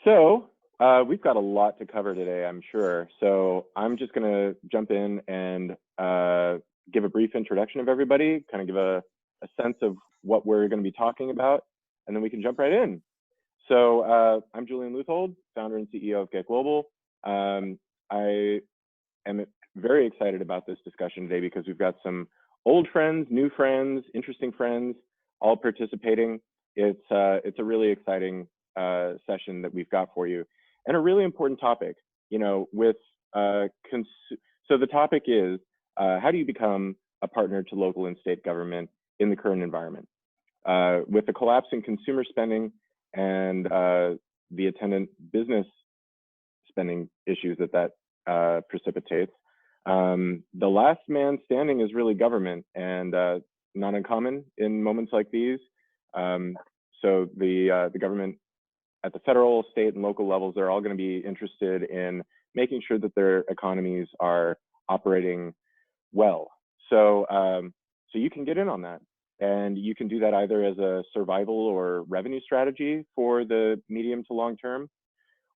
So we've got a lot to cover today, I'm sure. So I'm just going to jump in and give a brief introduction of everybody, kind of give a sense of what we're going to be talking about, and then we can jump right in. So I'm Julian Leuthold, founder and CEO of Get Global. I am very excited about this discussion today because we've got some old friends, new friends, interesting friends, all participating. It's a really exciting session that we've got for you, and a really important topic. You know, with so the topic is how do you become a partner to local and state government in the current environment? With the collapse in consumer spending and the attendant business spending issues that precipitates, the last man standing is really government, and not uncommon in moments like these. So the government at the federal, state, and local levels, they're all going to be interested in making sure that their economies are operating well. So so you can get in on that, and you can do that either as a survival or revenue strategy for the medium to long term,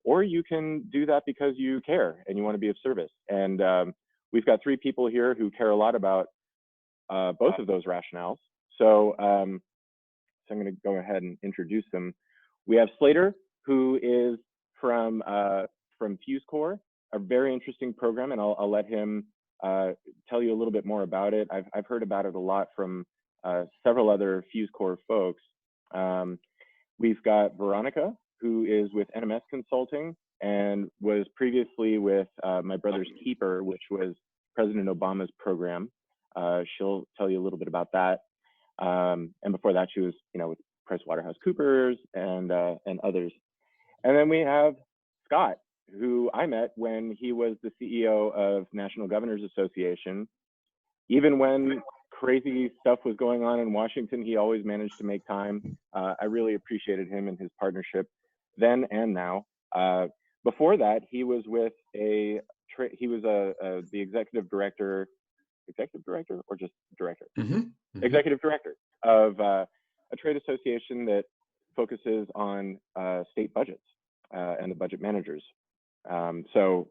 or you can do that because you care and you want to be of service. And we've got three people here who care a lot about both of those rationales. So, so I'm going to go ahead and introduce them. We have Slater, who is from Fuse Corps, a very interesting program, and I'll let him tell you a little bit more about it. I've heard about it a lot from several other Fuse Corps folks. We've got Veronica, who is with NMS Consulting and was previously with My Brother's Keeper, which was President Obama's program. She'll tell you a little bit about that. And before that, she was, with PricewaterhouseCoopers and others. And then we have Scott, who I met when he was the CEO of National Governors Association. Even when crazy stuff was going on in Washington, he always managed to make time. I really appreciated him and his partnership then and now. Before that, he was with the executive director or just director? Executive director of a trade association that focuses on state budgets and the budget managers. So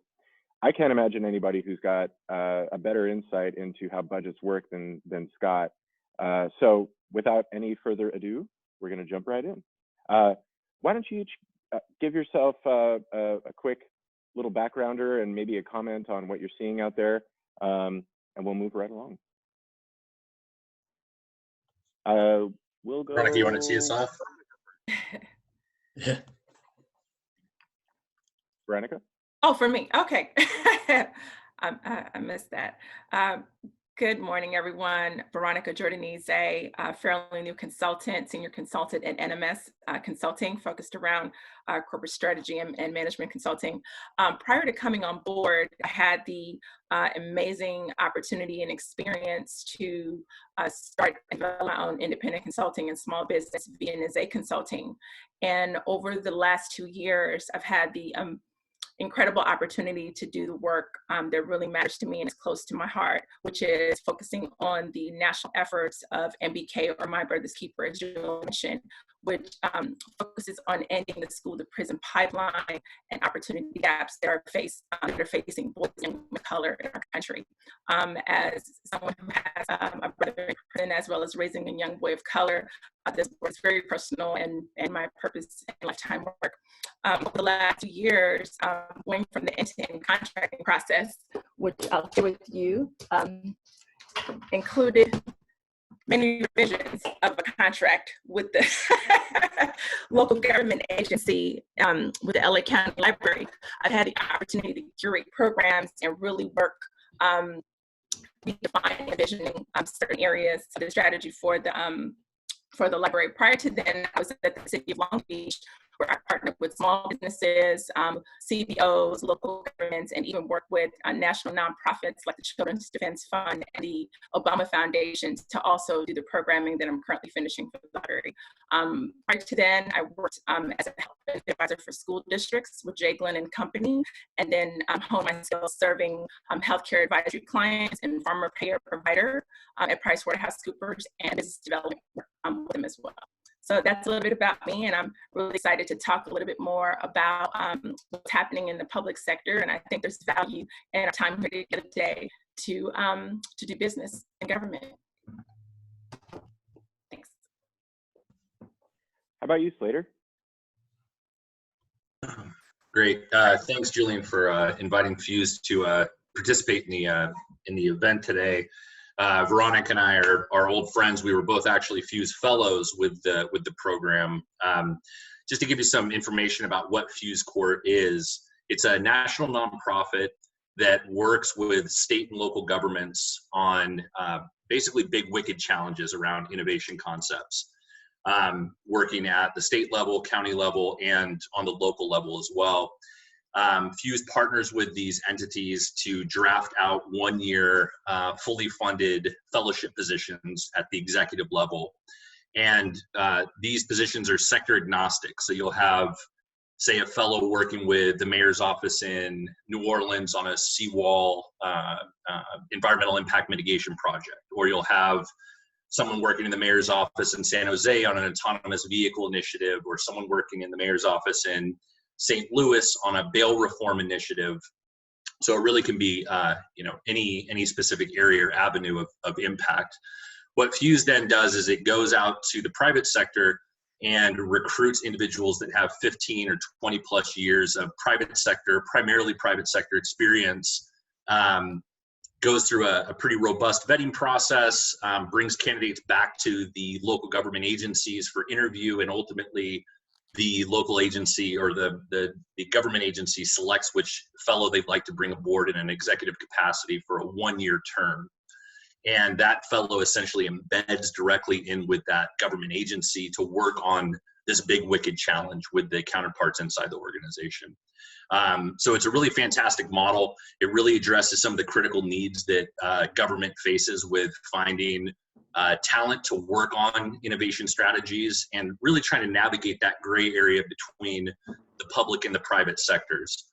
I can't imagine anybody who's got a better insight into how budgets work than Scott. So without any further ado, we're going to jump right in. Why don't you each give yourself a quick little backgrounder and maybe a comment on what you're seeing out there, and we'll move right along. We'll go. Veronica, you want to tee us off? Yeah. Veronica? Oh, for me. Okay. I missed that. Good morning, everyone. Veronica Jordan, fairly new consultant, senior consultant at NMS Consulting, focused around corporate strategy and management consulting. Prior to coming on board, I had the amazing opportunity and experience to start developing my own independent consulting and small business via Njodinizeh Consulting. And over the last 2 years, I've had the incredible opportunity to do the work that really matters to me and is close to my heart, which is focusing on the national efforts of MBK, or My Brother's Keeper, as you mentioned, which focuses on ending the school to prison pipeline and opportunity gaps that are facing boys and women of color in our country. As someone who has a brother in prison, as well as raising a young boy of color, this was very personal and my purpose and lifetime work. Over the last 2 years, going from the end-to-end contracting process, which I'll share with you, included many revisions of a contract with the local government agency, with the LA County Library. I've had the opportunity to curate programs and really work redefining and envisioning certain areas of the strategy for the library. Prior to then, I was at the City of Long Beach, where I partnered with small businesses, CBOs, local governments, and even work with national nonprofits like the Children's Defense Fund and the Obama Foundation to also do the programming that I'm currently finishing for the library. Prior to then, I worked as a health benefit advisor for school districts with Jay Glenn and Company, and then honed my skills serving healthcare advisory clients and pharma payer provider at PricewaterhouseCoopers, and business development with them as well. So that's a little bit about me, and I'm really excited to talk a little bit more about what's happening in the public sector. And I think there's value in our time here today to do business in government. Thanks. How about you, Slater? Great. Thanks, Julian, for inviting Fuse to participate in the event today. Veronica and I are old friends. We were both actually Fuse Fellows with the program. Just to give you some information about what Fuse Corps is, it's a national nonprofit that works with state and local governments on basically big wicked challenges around innovation concepts. Working at the state level, county level, and on the local level as well. Fuse partners with these entities to draft out 1 year fully funded fellowship positions at the executive level. And these positions are sector agnostic. So you'll have, say, a fellow working with the mayor's office in New Orleans on a seawall environmental impact mitigation project, or you'll have someone working in the mayor's office in San Jose on an autonomous vehicle initiative, or someone working in the mayor's office in St. Louis on a bail reform initiative. So it really can be, any specific area or avenue of impact. What Fuse then does is it goes out to the private sector and recruits individuals that have 15 or 20 plus years of primarily private sector experience. Goes through a pretty robust vetting process, brings candidates back to the local government agencies for interview, and ultimately the local agency or the government agency selects which fellow they'd like to bring aboard in an executive capacity for a 1 year term. And that fellow essentially embeds directly in with that government agency to work on this big wicked challenge with the counterparts inside the organization. So it's a really fantastic model. It really addresses some of the critical needs that government faces with finding talent to work on innovation strategies, and really trying to navigate that gray area between the public and the private sectors.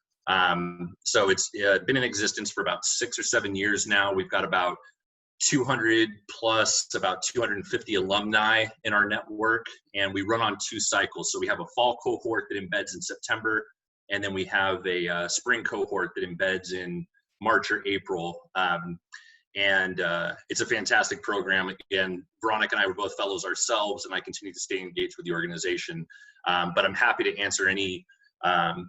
So it's been in existence for about 6 or 7 years now. We've got about 200 plus, about 250 alumni in our network, and we run on 2 cycles. So we have a fall cohort that embeds in September, and then we have a spring cohort that embeds in March or April. It's a fantastic program. Again, Veronica and I were both fellows ourselves, and I continue to stay engaged with the organization. But I'm happy to answer any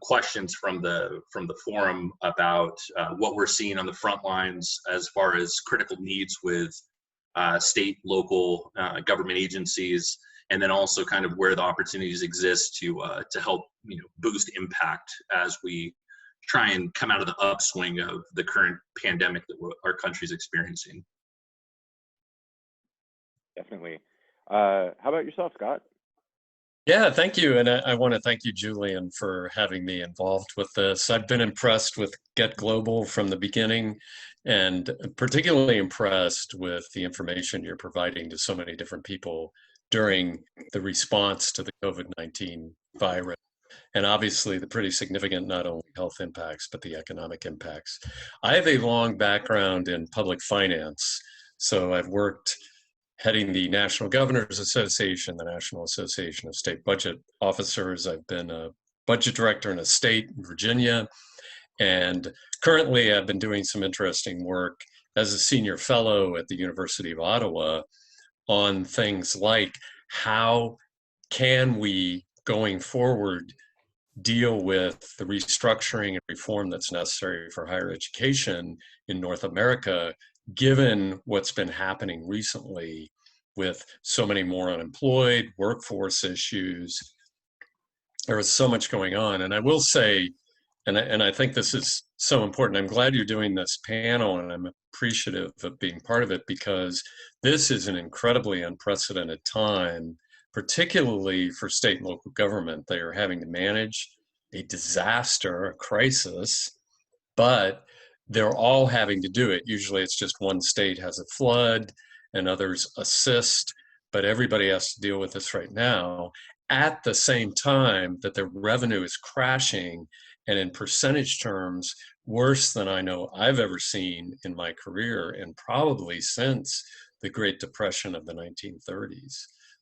questions from the forum about what we're seeing on the front lines as far as critical needs with state, local government agencies, and then also kind of where the opportunities exist to help boost impact as we try and come out of the upswing of the current pandemic that our country's experiencing. Definitely. How about yourself, Scott? Yeah, thank you. And I want to thank you, Julian, for having me involved with this. I've been impressed with Get Global from the beginning, and particularly impressed with the information you're providing to so many different people during the response to the COVID-19 virus. And obviously the pretty significant not only health impacts, but the economic impacts. I have a long background in public finance. So I've worked heading the National Governors Association, the National Association of State Budget Officers. I've been a budget director in a state in Virginia. And currently I've been doing some interesting work as a senior fellow at the University of Ottawa on things like how can we, going forward, deal with the restructuring and reform that's necessary for higher education in North America, given what's been happening recently with so many more unemployed, workforce issues. There was so much going on. And I will say, and I think this is so important, I'm glad you're doing this panel, and I'm appreciative of being part of it, because this is an incredibly unprecedented time, particularly for state and local government. They are having to manage a disaster, a crisis, but they're all having to do it. Usually it's just one state has a flood and others assist, but everybody has to deal with this right now at the same time that their revenue is crashing, and in percentage terms, worse than I know I've ever seen in my career, and probably since the Great Depression of the 1930s.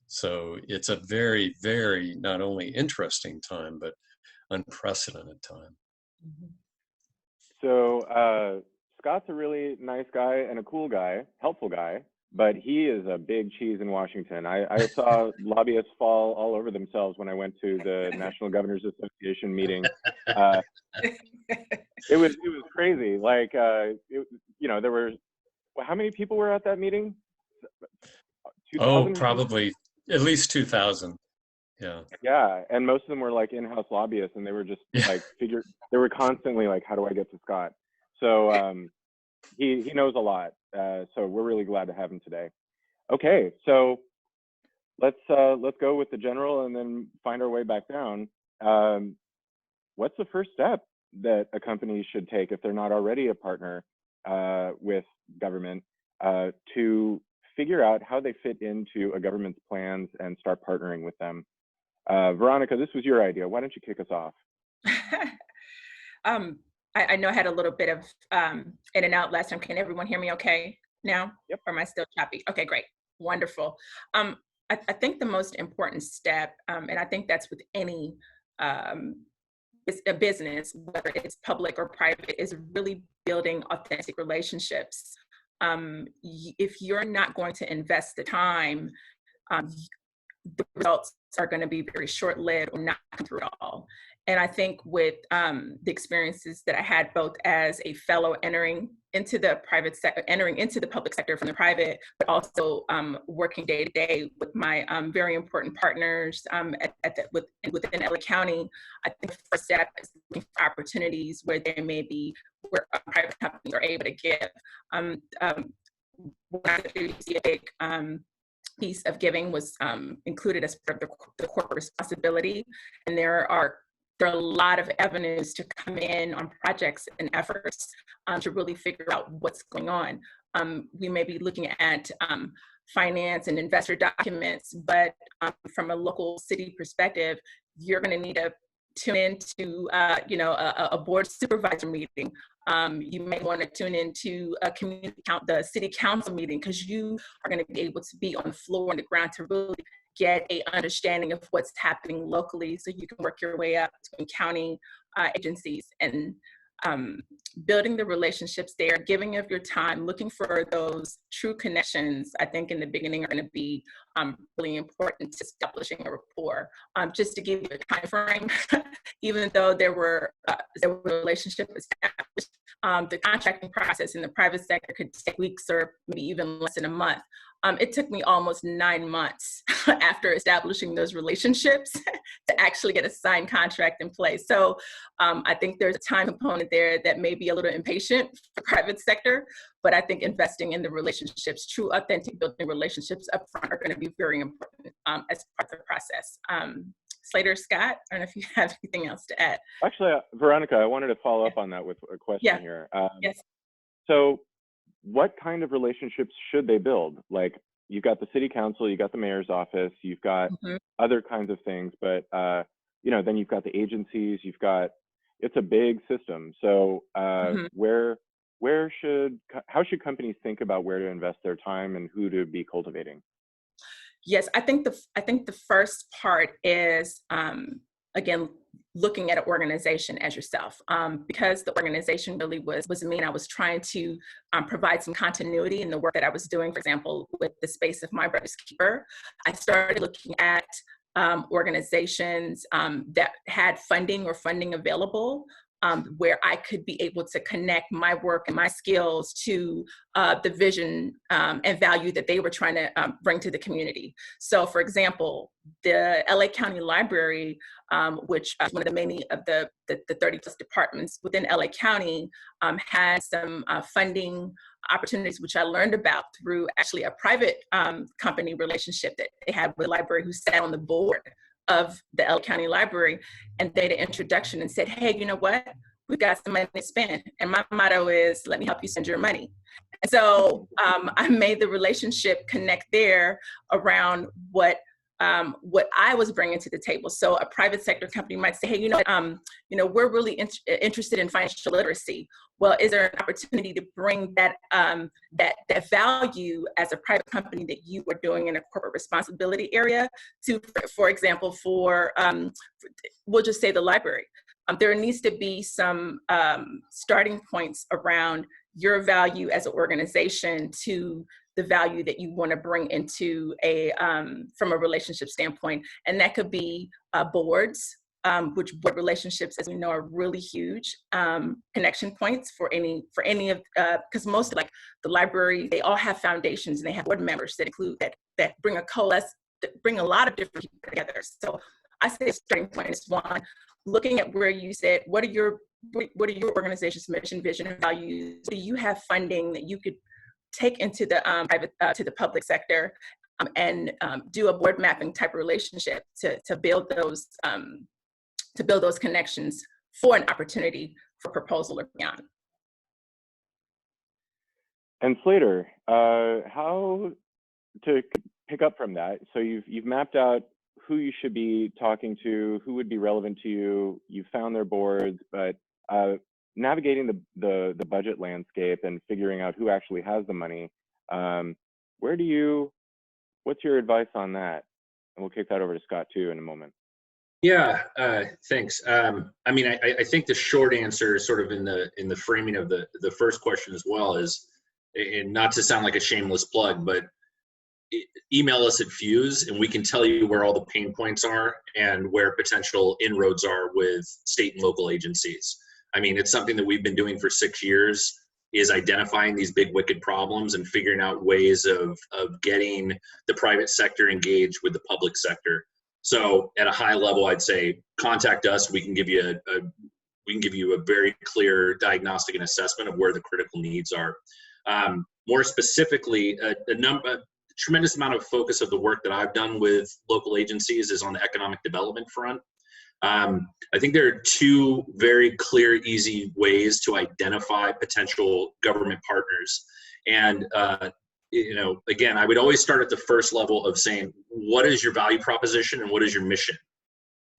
So it's a very, very not only interesting time, but unprecedented time. So Scott's a really nice guy and a cool guy, helpful guy, but he is a big cheese in Washington. I saw lobbyists fall all over themselves when I went to the National Governors Association meeting. It was crazy. Like, there were, how many people were at that meeting? 2,000? Oh, probably at least 2,000. Yeah. Yeah, and most of them were like in-house lobbyists, and they were just like they were constantly like, how do I get to Scott? So he knows a lot. So we're really glad to have him today. Okay, so let's go with the general and then find our way back down. What's the first step that a company should take if they're not already a partner with government to figure out how they fit into a government's plans and start partnering with them? Veronica, this was your idea. Why don't you kick us off? I know I had a little bit of in and out last time. Can everyone hear me okay now? Yep. Or am I still choppy? Okay, great. Wonderful. I think the most important step, and I think that's with any a business, whether it's public or private, is really building authentic relationships. If you're not going to invest the time, the results are going to be very short-lived or not come through at all. And I think with the experiences that I had both as a fellow entering into the private sector, entering into the public sector from the private, but also working day to day with my very important partners within LA County, I think the first step is looking for opportunities where there may be, where private companies are able to give. When I see a big piece of giving was included as part of the corporate responsibility, and there are a lot of avenues to come in on projects and efforts to really figure out what's going on. We may be looking at finance and investor documents, but from a local city perspective, you're going to need to tune into a board supervisor meeting. You may want to tune into the city council meeting, because you are going to be able to be on the floor, on the ground, to really get a understanding of what's happening locally, so you can work your way up to county agencies, and building the relationships there, giving of your time, looking for those true connections, I think in the beginning are going to be really important to establishing a rapport. Just to give you a time frame, even though there were relationships established, the contracting process in the private sector could take weeks or maybe even less than a month. It took me almost 9 months after establishing those relationships to actually get a signed contract in place. So I think there's a time component there that may be a little impatient for private sector, but I think investing in the relationships, true, authentic building relationships up front are going to be very important as part of the process. Slater, Scott, I don't know if you have anything else to add. Actually, Veronica, I wanted to follow up on that with a question here. Yes. So what kind of relationships should they build? Like, you've got the city council, you got the mayor's office, you've got other kinds of things, but then you've got the agencies, it's a big system. So how should companies think about where to invest their time and who to be cultivating? Yes, I think the first part is again, looking at an organization as yourself, because the organization really was me, and I was trying to provide some continuity in the work that I was doing. For example, with the space of My Brother's Keeper, I started looking at organizations that had funding available, where I could be able to connect my work and my skills to the vision and value that they were trying to bring to the community. So, for example, the LA County Library, which is one of the many of the 30 plus departments within LA County, has some funding opportunities, which I learned about through actually a private company relationship that they had with a library who sat on the board of the LA County Library, and they did an introduction and said, hey, you know what? We've got some money to spend. And my motto is, let me help you spend your money. And so I made the relationship connect there around what what I was bringing to the table. So a private sector company might say, hey, we're really interested in financial literacy. Well, is there an opportunity to bring that that value as a private company that you are doing in a corporate responsibility area to, for example, we'll just say the library. There needs to be some starting points around your value as an organization to the value that you want to bring into from a relationship standpoint. And that could be boards, which board relationships, as we know, are really huge connection points for any of, because most like the library, they all have foundations and they have board members that include that bring a lot of different people together. So I say starting point is one, looking at where you said, what are your organization's mission, vision, and values? Do you have funding that you could take into the private to the public sector and do a board mapping type of relationship to build those connections for an opportunity for proposal or beyond. And Slater, how to pick up from that? So you've mapped out who you should be talking to, who would be relevant to you. You found their boards, but navigating the budget landscape and figuring out who actually has the money. What's your advice on that? And we'll kick that over to Scott too in a moment. Yeah, thanks. I mean, I think the short answer, sort of in the framing of the first question as well, is, and not to sound like a shameless plug, but email us at Fuse and we can tell you where all the pain points are and where potential inroads are with state and local agencies. I mean, it's something that we've been doing for 6 years, is identifying these big wicked problems and figuring out ways of getting the private sector engaged with the public sector. So at a high level, I'd say contact us. We can give you a very clear diagnostic and assessment of where the critical needs are. More specifically, a tremendous amount of focus of the work that I've done with local agencies is on the economic development front. I think there are two very clear, easy ways to identify potential government partners. And, again, I would always start at the first level of saying, what is your value proposition and what is your mission?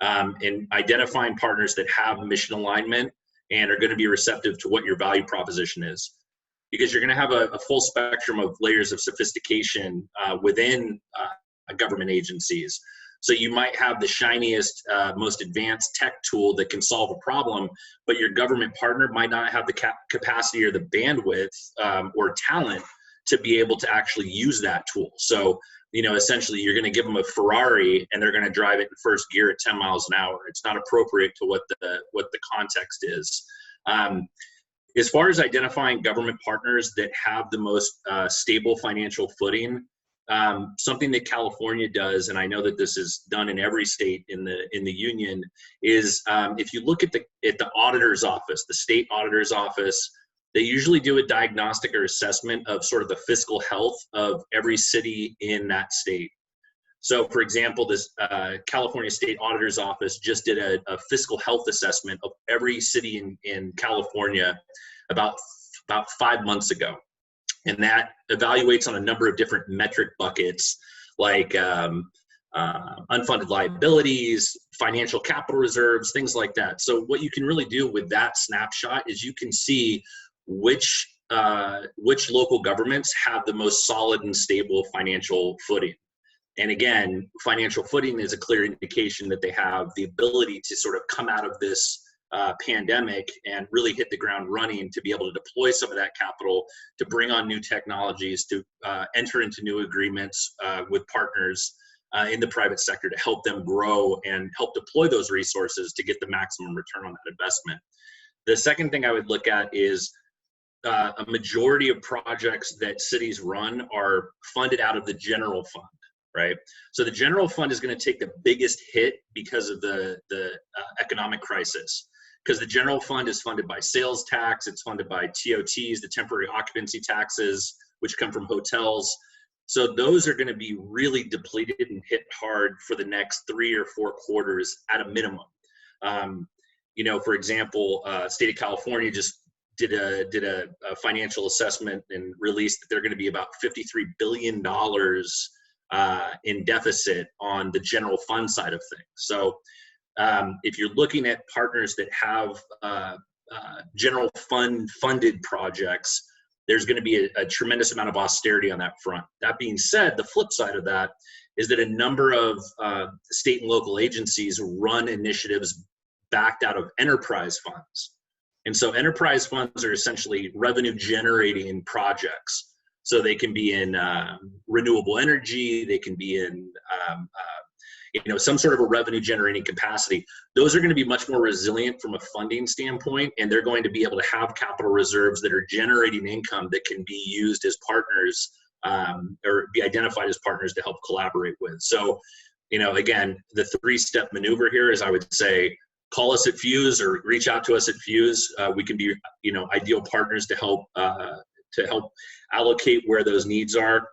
And identifying partners that have mission alignment and are going to be receptive to what your value proposition is. Because you're going to have a full spectrum of layers of sophistication within government agencies. So you might have the shiniest, most advanced tech tool that can solve a problem, but your government partner might not have the capacity or the bandwidth or talent to be able to actually use that tool. So, essentially you're going to give them a Ferrari and they're going to drive it in first gear at 10 miles an hour. It's not appropriate to what the context is. As far as identifying government partners that have the most stable financial footing, something that California does, and I know that this is done in every state in the union, is if you look at the auditor's office, the state auditor's office, they usually do a diagnostic or assessment of sort of the fiscal health of every city in that state. So, for example, this California State Auditor's Office just did a fiscal health assessment of every city in California about 5 months ago. And that evaluates on a number of different metric buckets, like unfunded liabilities, financial capital reserves, things like that. So what you can really do with that snapshot is you can see which local governments have the most solid and stable financial footing. And again, financial footing is a clear indication that they have the ability to sort of come out of this pandemic and really hit the ground running, to be able to deploy some of that capital, to bring on new technologies, to enter into new agreements with partners in the private sector to help them grow and help deploy those resources to get the maximum return on that investment. The second thing I would look at is a majority of projects that cities run are funded out of the general fund. Right. So the general fund is going to take the biggest hit because of the economic crisis, because the general fund is funded by sales tax. It's funded by TOTs, the temporary occupancy taxes, which come from hotels. So those are going to be really depleted and hit hard for the next 3 or 4 quarters at a minimum. For example, state of California just did a financial assessment and released that they're going to be about $53 billion in deficit on the general fund side of things. So if you're looking at partners that have general fund funded projects, there's going to be a tremendous amount of austerity on that front. That being said, the flip side of that is that a number of state and local agencies run initiatives backed out of enterprise funds. And so enterprise funds are essentially revenue generating projects. So they can be in renewable energy, they can be in some sort of a revenue generating capacity. Those are going to be much more resilient from a funding standpoint, and they're going to be able to have capital reserves that are generating income that can be used as partners or be identified as partners to help collaborate with. So, again, the 3-step maneuver here is, I would say, call us at Fuse or reach out to us at Fuse. We can be, ideal partners to help allocate where those needs are.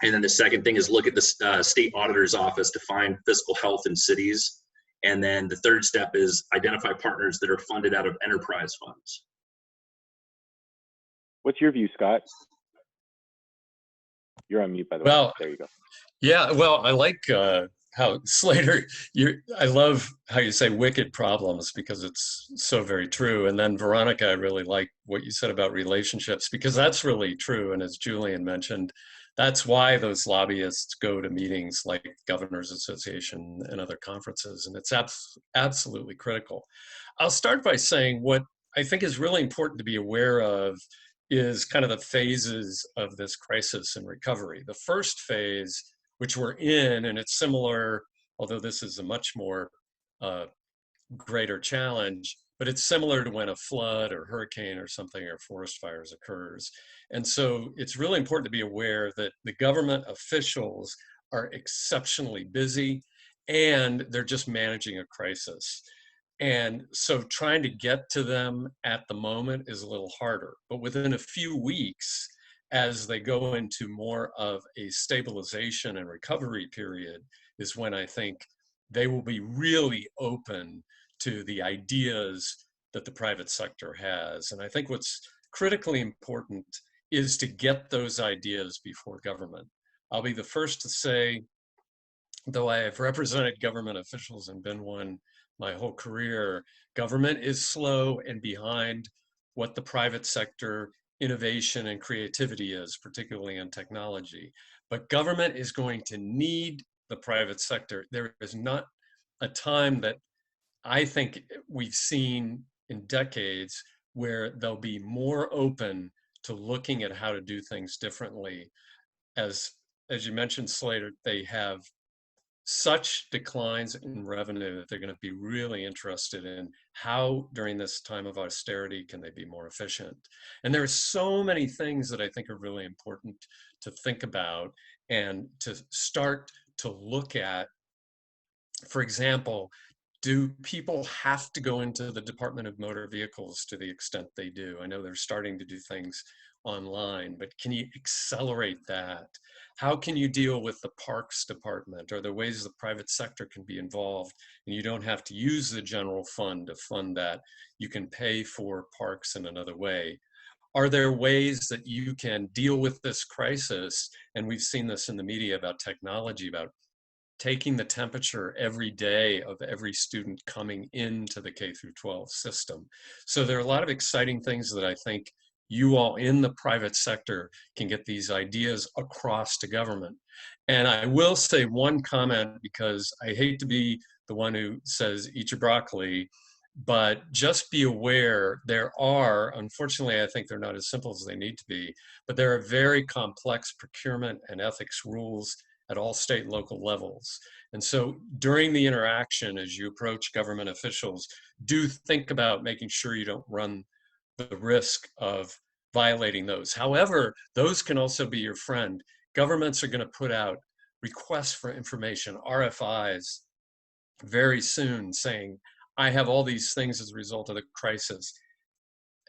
And then the second thing is look at the state auditor's office to find fiscal health in cities. And then the third step is identify partners that are funded out of enterprise funds. What's your view, Scott? You're on mute, by the way. There you go. Yeah, well, I like how Slater, I love how you say wicked problems, because it's so very true. And then Veronica, I really like what you said about relationships, because that's really true. And as Julian mentioned, that's why those lobbyists go to meetings like Governors Association and other conferences. And it's absolutely critical. I'll start by saying what I think is really important to be aware of is kind of the phases of this crisis and recovery. The first phase, which we're in, and it's similar, although this is a much more greater challenge, but it's similar to when a flood or hurricane or something or forest fires occurs. And so it's really important to be aware that the government officials are exceptionally busy and they're just managing a crisis. And so trying to get to them at the moment is a little harder, but within a few weeks, as they go into more of a stabilization and recovery period, is when I think they will be really open to the ideas that the private sector has. And I think what's critically important is to get those ideas before government. I'll be the first to say, though I have represented government officials and been one my whole career, government is slow and behind what the private sector innovation and creativity is, particularly in technology. But government is going to need the private sector. There is not a time that I think we've seen in decades where they'll be more open to looking at how to do things differently. As you mentioned, Slater, they have such declines in revenue that they're going to be really interested in how, during this time of austerity, can they be more efficient. And there are so many things that I think are really important to think about and to start to look at. For example, do people have to go into the Department of Motor Vehicles to the extent they do? I know they're starting to do things online, but can you accelerate that? How can you deal with the Parks Department? Are there ways the private sector can be involved and you don't have to use the general fund to fund that? You can pay for parks in another way. Are there ways that you can deal with this crisis? And we've seen this in the media about technology, about taking the temperature every day of every student coming into the K through 12 system. So there are a lot of exciting things that I think you all in the private sector can get these ideas across to government. And I will say one comment, because I hate to be the one who says eat your broccoli, but just be aware there are, unfortunately, I think they're not as simple as they need to be, but there are very complex procurement and ethics rules at all state and local levels. And so during the interaction, as you approach government officials, do think about making sure you don't run the risk of violating those. However, those can also be your friend. Governments are going to put out requests for information, RFIs, very soon, saying, I have all these things as a result of the crisis.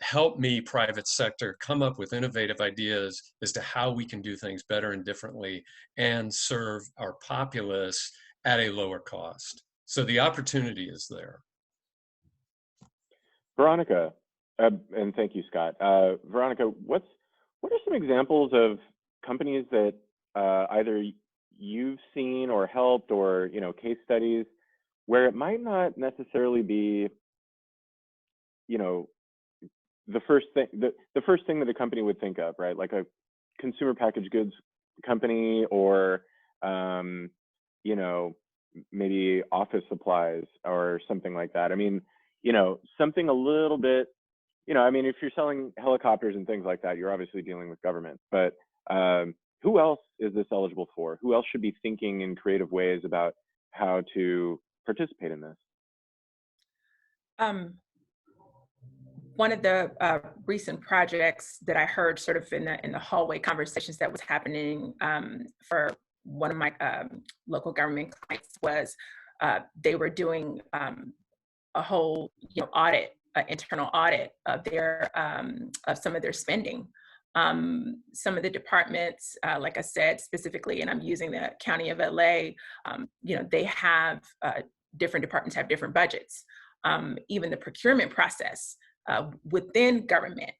Help me, private sector, come up with innovative ideas as to how we can do things better and differently and serve our populace at a lower cost. So the opportunity is there. Veronica, and thank you, Scott. Veronica, what are some examples of companies that either you've seen or helped, or, you know, case studies where it might not necessarily be, you know, the first thing that a company would think of, right? Like a consumer packaged goods company, or you know, maybe office supplies or something like that. I mean, you know, something a little bit, you know, I mean, if you're selling helicopters and things like that, you're obviously dealing with government. But who else is this eligible for? Who else should be thinking in creative ways about how to participate in this? One of the recent projects that I heard sort of in the hallway conversations that was happening for one of my local government clients was they were doing a whole, you know, audit, internal audit of their of some of their spending. Some of the departments, like I said, specifically, and I'm using the County of LA, you know, they have different departments have different budgets. Even the procurement process within government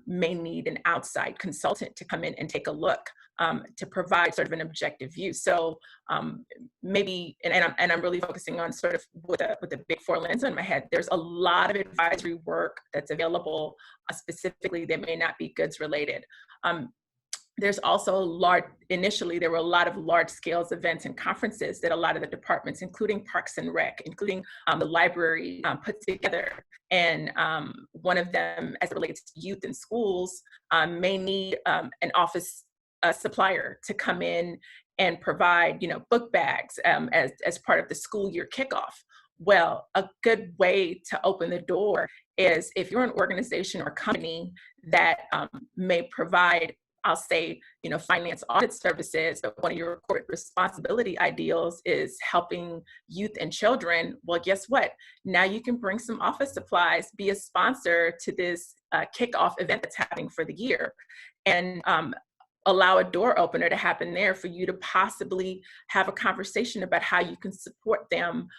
may need an outside consultant to come in and take a look to provide sort of an objective view. So maybe, and I'm really focusing on sort of with a big four lens on my head, there's a lot of advisory work that's available specifically that may not be goods related. There's also initially there were a lot of large scale events and conferences that a lot of the departments, including Parks and Rec, including the library, put together. And one of them, as it relates to youth in schools, may need an office supplier to come in and provide, you know, book bags as part of the school year kickoff. Well, a good way to open the door is if you're an organization or company that may provide, I'll say, you know, finance audit services, but one of your corporate responsibility ideals is helping youth and children. Well, guess what? Now you can bring some office supplies, be a sponsor to this kickoff event that's happening for the year, and allow a door opener to happen there for you to possibly have a conversation about how you can support them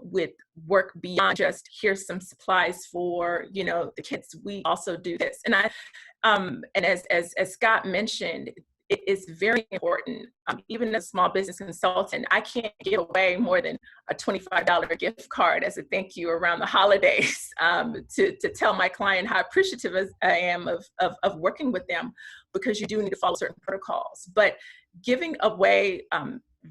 with work beyond just here's some supplies for, you know, the kids. We also do this. And as Scott mentioned, it is very important. Even as a small business consultant, I can't give away more than a $25 gift card as a thank you around the holidays to tell my client how appreciative I am of working with them, because you do need to follow certain protocols. But giving away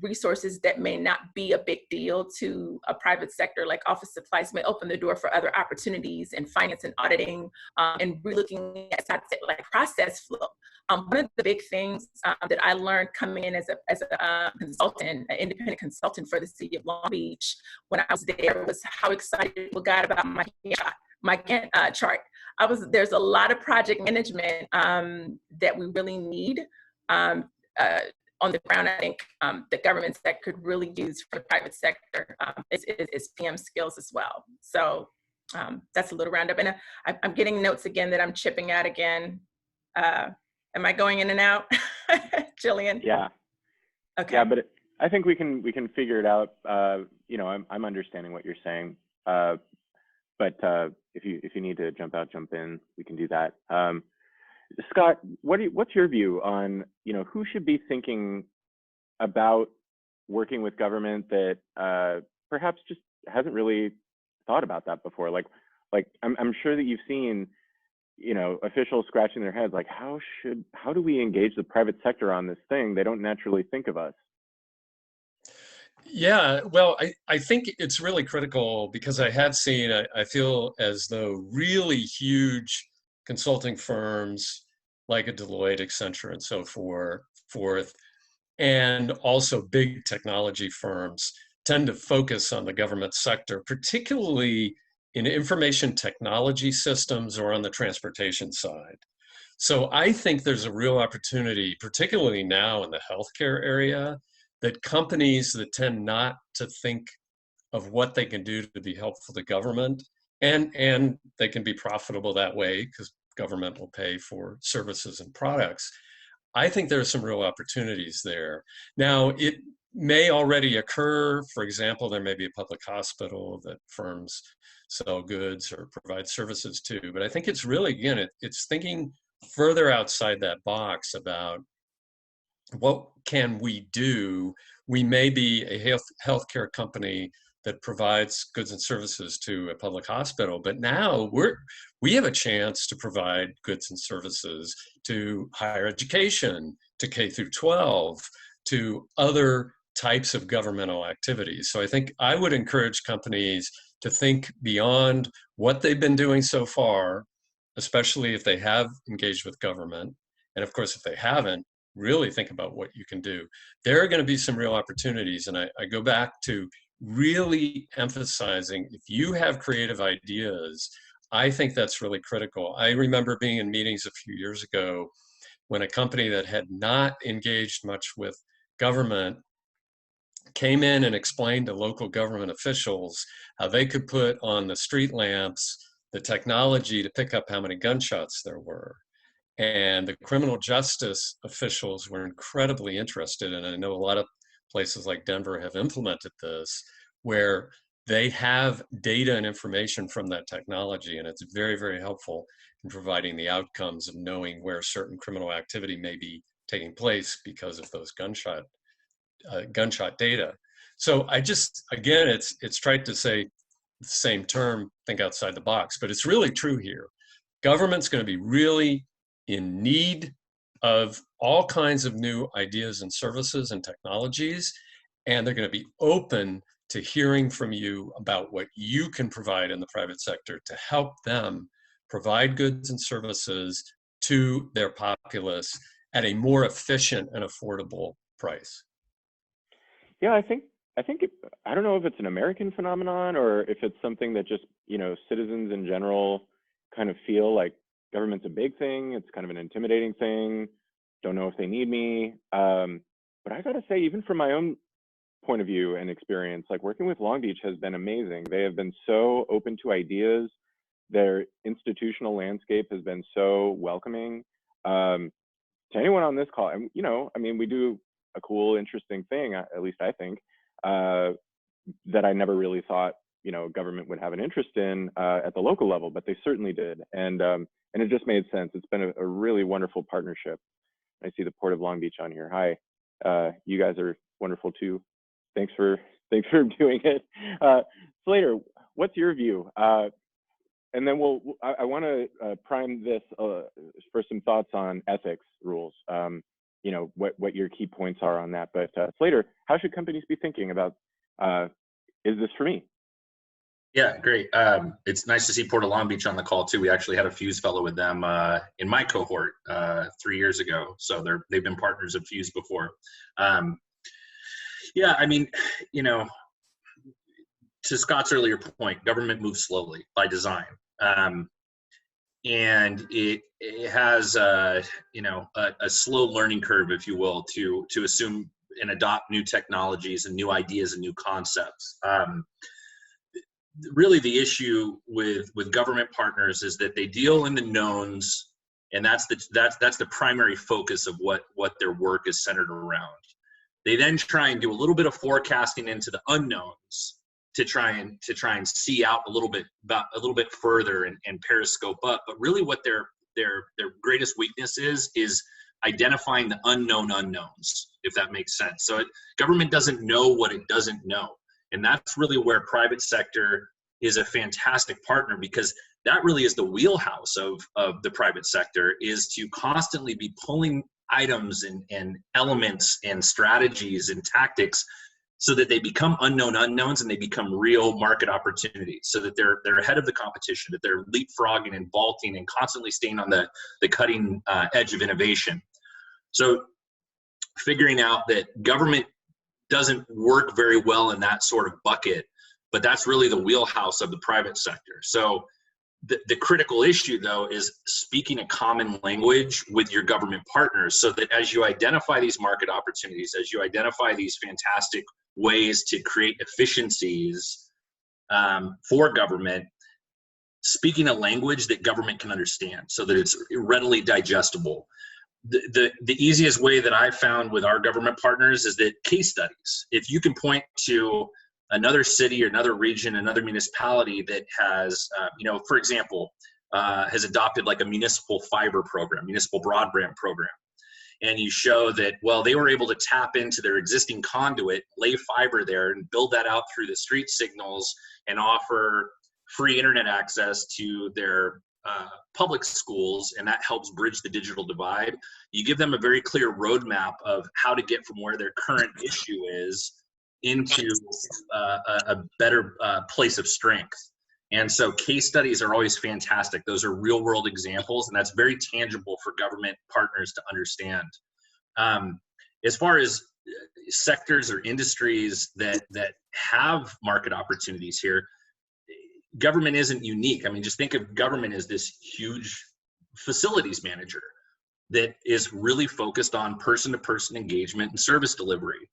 resources that may not be a big deal to a private sector like office supplies may open the door for other opportunities in finance and auditing, and relooking at like process flow. One of the big things that I learned coming in as a consultant, an independent consultant for the city of Long Beach when I was there, was how excited people got about my Gantt chart. There's a lot of project management that we really need on the ground. I think the government sector could really use for the private sector is PM skills as well. So that's a little roundup. And I'm getting notes again that I'm chipping out again. Am I going in and out, Jillian? Yeah. Okay. Yeah, but I think we can figure it out. You know, I'm understanding what you're saying. But if you need to jump out, jump in, we can do that. Scott, what's your view on, you know, who should be thinking about working with government that perhaps just hasn't really thought about that before? Like I'm sure that you've seen, you know, officials scratching their heads like, how do we engage the private sector on this thing? They don't naturally think of us. Yeah, well, I think it's really critical because I have seen, I feel as though really huge consulting firms like a Deloitte, Accenture, and so forth, and also big technology firms tend to focus on the government sector, particularly in information technology systems or on the transportation side. So I think there's a real opportunity, particularly now in the healthcare area, that companies that tend not to think of what they can do to be helpful to government, and they can be profitable that way because government will pay for services and products. I think there are some real opportunities there. Now, it may already occur. For example, there may be a public hospital that firms sell goods or provide services to, but I think it's really, again, it's thinking further outside that box about what can we do? We may be a healthcare company that provides goods and services to a public hospital, but now we have a chance to provide goods and services to higher education, to K through 12, to other types of governmental activities. So I think I would encourage companies to think beyond what they've been doing so far, especially if they have engaged with government. And of course, if they haven't, really think about what you can do. There are going to be some real opportunities. And I go back to really emphasizing, if you have creative ideas, I think that's really critical. I remember being in meetings a few years ago when a company that had not engaged much with government came in and explained to local government officials how they could put on the street lamps the technology to pick up how many gunshots there were. And the criminal justice officials were incredibly interested. And I know a lot of places like Denver have implemented this, where they have data and information from that technology. And it's very, very helpful in providing the outcomes of knowing where certain criminal activity may be taking place because of those gunshot data. So I just, again, it's tried to say the same term, think outside the box, but it's really true here. Government's going to be really in need of all kinds of new ideas and services and technologies, and they're going to be open to hearing from you about what you can provide in the private sector to help them provide goods and services to their populace at a more efficient and affordable price. Yeah, I think I don't know if it's an American phenomenon or if it's something that just, citizens in general kind of feel like government's a big thing. It's kind of an intimidating thing. Don't know if they need me. But I got to say, even from my own point of view and experience, like working with Long Beach has been amazing. They have been so open to ideas. Their institutional landscape has been so welcoming. To anyone on this call, and we do a cool, interesting thing, at least I think, that I never really thought, government would have an interest in at the local level, but they certainly did. And it just made sense. It's been a really wonderful partnership. I see the Port of Long Beach on here. Hi, you guys are wonderful too. Thanks for doing it. Slater, what's your view? And then I want to prime this for some thoughts on ethics rules. What your key points are on that. But Slater, how should companies be thinking about, is this for me? Yeah, great. It's nice to see Port of Long Beach on the call too. We actually had a Fuse fellow with them in my cohort 3 years ago. So they've been partners of Fuse before. Yeah, to Scott's earlier point, government moves slowly by design. And it has a slow learning curve, if you will, to assume and adopt new technologies and new ideas and new concepts. Really, the issue with government partners is that they deal in the knowns, and that's the primary focus of what their work is centered around. They then try and do a little bit of forecasting into the unknowns to try and see out a little bit further and periscope up. But really, what their greatest weakness is identifying the unknown unknowns, if that makes sense. So government doesn't know what it doesn't know, and that's really where private sector is a fantastic partner, because that really is the wheelhouse of the private sector, is to constantly be pulling items and elements and strategies and tactics so that they become unknown unknowns and they become real market opportunities, so that they're ahead of the competition, that they're leapfrogging and vaulting and constantly staying on the cutting edge of innovation. So figuring out that government doesn't work very well in that sort of bucket, but that's really the wheelhouse of the private sector. So the critical issue, though, is speaking a common language with your government partners, so that as you identify these market opportunities, as you identify these fantastic ways to create efficiencies for government, speaking a language that government can understand so that it's readily digestible. The easiest way that I've found with our government partners is that case studies. If you can point to another city or another region, another municipality that has, for example, has adopted like a municipal fiber program, municipal broadband program, and you show that, well, they were able to tap into their existing conduit, lay fiber there, and build that out through the street signals and offer free internet access to their public schools, and that helps bridge the digital divide. You give them a very clear roadmap of how to get from where their current issue is into a better place of strength. And so case studies are always fantastic. Those are real world examples, and that's very tangible for government partners to understand. As far as sectors or industries that have market opportunities here, government isn't unique. I mean, just think of government as this huge facilities manager that is really focused on person-to-person engagement and service delivery.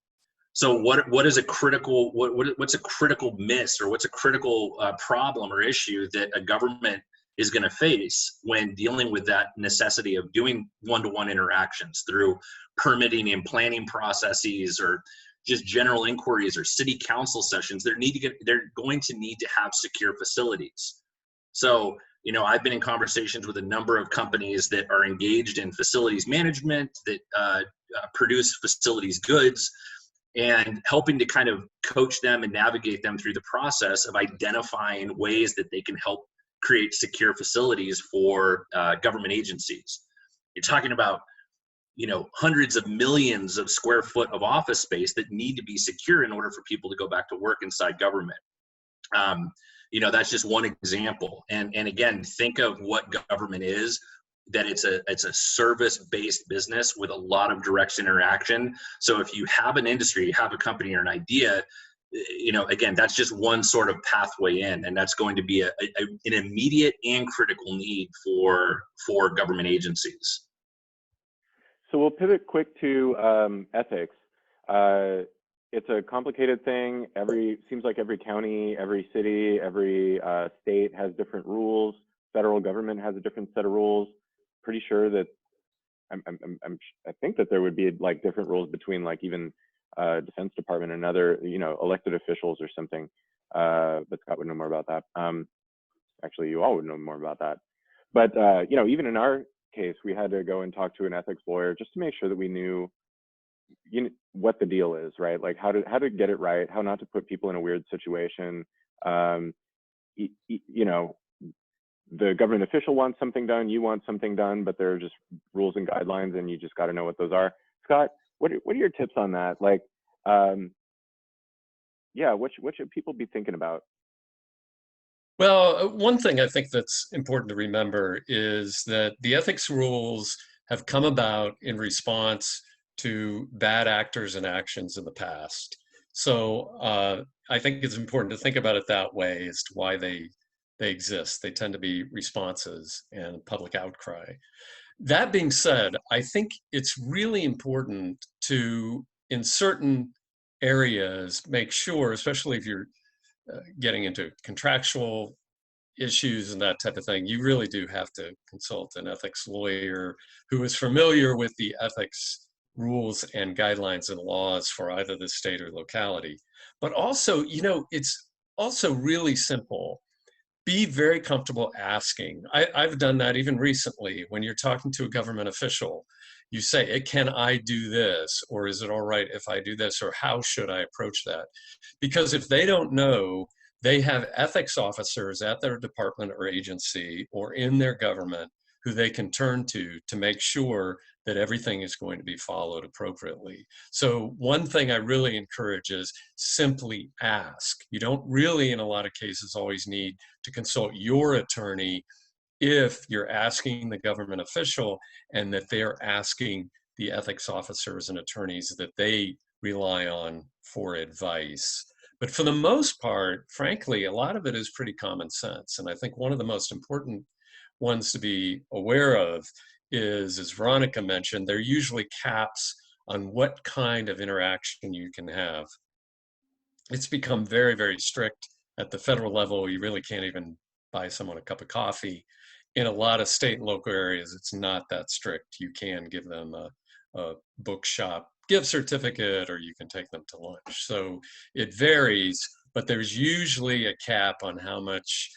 So what is a critical, what's a critical miss, or what's a critical problem or issue that a government is going to face when dealing with that necessity of doing one-to-one interactions through permitting and planning processes, or just general inquiries or city council sessions? They're going to need to have secure facilities. So, you know, I've been in conversations with a number of companies that are engaged in facilities management, that produce facilities goods, and helping to kind of coach them and navigate them through the process of identifying ways that they can help create secure facilities for government agencies. You're talking about, you know, hundreds of millions of square foot of office space that need to be secure in order for people to go back to work inside government. You know, that's just one example. And again, think of what government is, that it's a service-based business with a lot of direct interaction. So if you have an industry, you have a company or an idea, you know, again, that's just one sort of pathway in, and that's going to be an immediate and critical need for government agencies. So we'll pivot quick to ethics. It's a complicated thing. Seems like every county, every city, every state has different rules. Federal government has a different set of rules. Pretty sure that I think that there would be like different rules between like even Defense Department and other, you know, elected officials or something. But Scott would know more about that. Actually, you all would know more about that. But you know, even in our case, we had to go and talk to an ethics lawyer just to make sure that we knew, you know, what the deal is, right? Like how to get it right, how not to put people in a weird situation. You know, the government official wants something done, you want something done, but there are just rules and guidelines, and you just got to know what those are. Scott, what are your tips on that? Like, yeah, what should people be thinking about? Well, one thing I think that's important to remember is that the ethics rules have come about in response to bad actors and actions in the past. So I think it's important to think about it that way as to why they exist. They tend to be responses and public outcry. That being said, I think it's really important to, in certain areas, make sure, especially if you're getting into contractual issues and that type of thing, you really do have to consult an ethics lawyer who is familiar with the ethics rules and guidelines and laws for either the state or locality. But also, you know, it's also really simple. Be very comfortable asking. I've done that even recently. When you're talking to a government official, you say, can I do this? Or is it all right if I do this? Or how should I approach that? Because if they don't know, they have ethics officers at their department or agency or in their government who they can turn to make sure that everything is going to be followed appropriately. So one thing I really encourage is simply ask. You don't really, in a lot of cases, always need to consult your attorney if you're asking the government official and that they're asking the ethics officers and attorneys that they rely on for advice. But for the most part, frankly, a lot of it is pretty common sense. And I think one of the most important ones to be aware of is, as Veronica mentioned, there are usually caps on what kind of interaction you can have. It's become very, very strict at the federal level. You really can't even buy someone a cup of coffee. In a lot of state and local areas, it's not that strict. You can give them a bookshop gift certificate, or you can take them to lunch. So it varies, but there's usually a cap on how much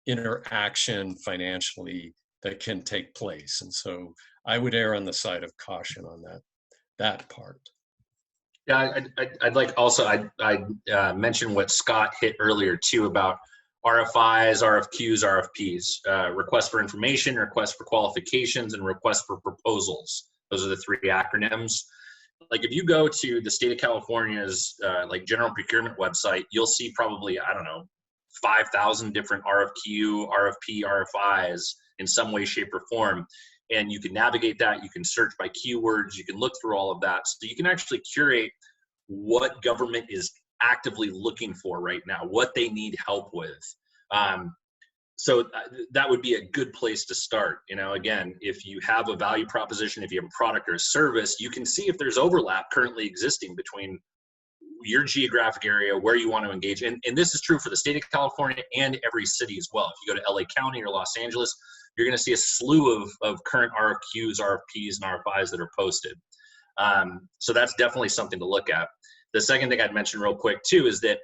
interaction financially that can take place. And so I would err on the side of caution on that part. Yeah, I'd like also, I'd mention what Scott hit earlier too about RFIs, RFQs, RFPs, request for information, request for qualifications, and request for proposals. Those are the 3 acronyms. Like if you go to the state of California's like general procurement website, you'll see probably, I don't know, 5,000 different RFQ, RFP, RFIs in some way, shape, or form. And you can navigate that. You can search by keywords. You can look through all of that. So you can actually curate what government is actively looking for right now, what they need help with. So that would be a good place to start. You know, again, if you have a value proposition, if you have a product or a service, you can see if there's overlap currently existing between your geographic area, where you want to engage. And this is true for the state of California and every city as well. If you go to LA County or Los Angeles, you're going to see a slew of current RFQs, RFPs, and RFIs that are posted. So that's definitely something to look at. The second thing I'd mention real quick too is that